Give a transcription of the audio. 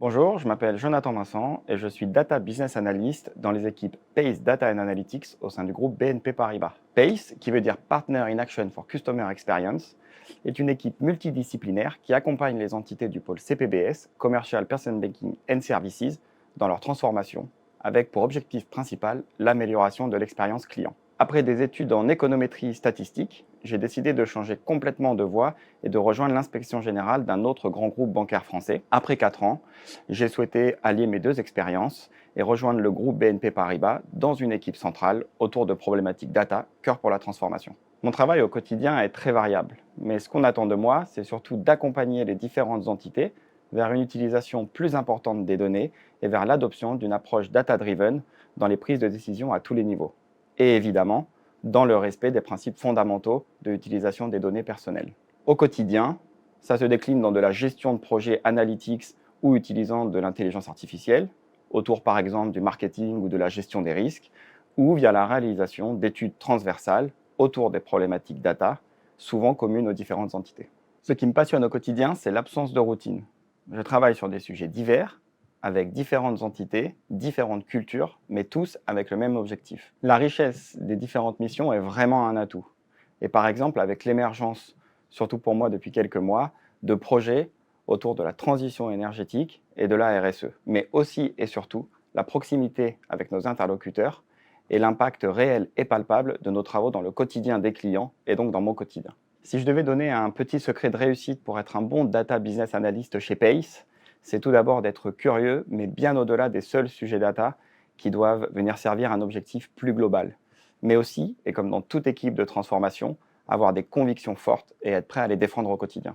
Bonjour, je m'appelle Jonathan Vincent et je suis Data Business Analyst dans les équipes PACE Data and Analytics au sein du groupe BNP Paribas. PACE, qui veut dire Partner in Action for Customer Experience, est une équipe multidisciplinaire qui accompagne les entités du pôle CPBS, Commercial Person Banking and Services, dans leur transformation, avec pour objectif principal l'amélioration de l'expérience client. Après des études en économétrie statistique, j'ai décidé de changer complètement de voie et de rejoindre l'inspection générale d'un autre grand groupe bancaire français. Après 4 ans, j'ai souhaité allier mes deux expériences et rejoindre le groupe BNP Paribas dans une équipe centrale autour de problématiques data, cœur pour la transformation. Mon travail au quotidien est très variable, mais ce qu'on attend de moi, c'est surtout d'accompagner les différentes entités vers une utilisation plus importante des données et vers l'adoption d'une approche data-driven dans les prises de décision à tous les niveaux. Et évidemment, dans le respect des principes fondamentaux de l'utilisation des données personnelles. Au quotidien, ça se décline dans de la gestion de projets analytics ou utilisant de l'intelligence artificielle, autour par exemple du marketing ou de la gestion des risques, ou via la réalisation d'études transversales autour des problématiques data, souvent communes aux différentes entités. Ce qui me passionne au quotidien, c'est l'absence de routine. Je travaille sur des sujets divers, avec différentes entités, différentes cultures, mais tous avec le même objectif. La richesse des différentes missions est vraiment un atout. Et par exemple, avec l'émergence, surtout pour moi depuis quelques mois, de projets autour de la transition énergétique et de la RSE, mais aussi et surtout la proximité avec nos interlocuteurs et l'impact réel et palpable de nos travaux dans le quotidien des clients et donc dans mon quotidien. Si je devais donner un petit secret de réussite pour être un bon data business analyst chez Pace, c'est tout d'abord d'être curieux, mais bien au-delà des seuls sujets data qui doivent venir servir un objectif plus global. Mais aussi, et comme dans toute équipe de transformation, avoir des convictions fortes et être prêt à les défendre au quotidien.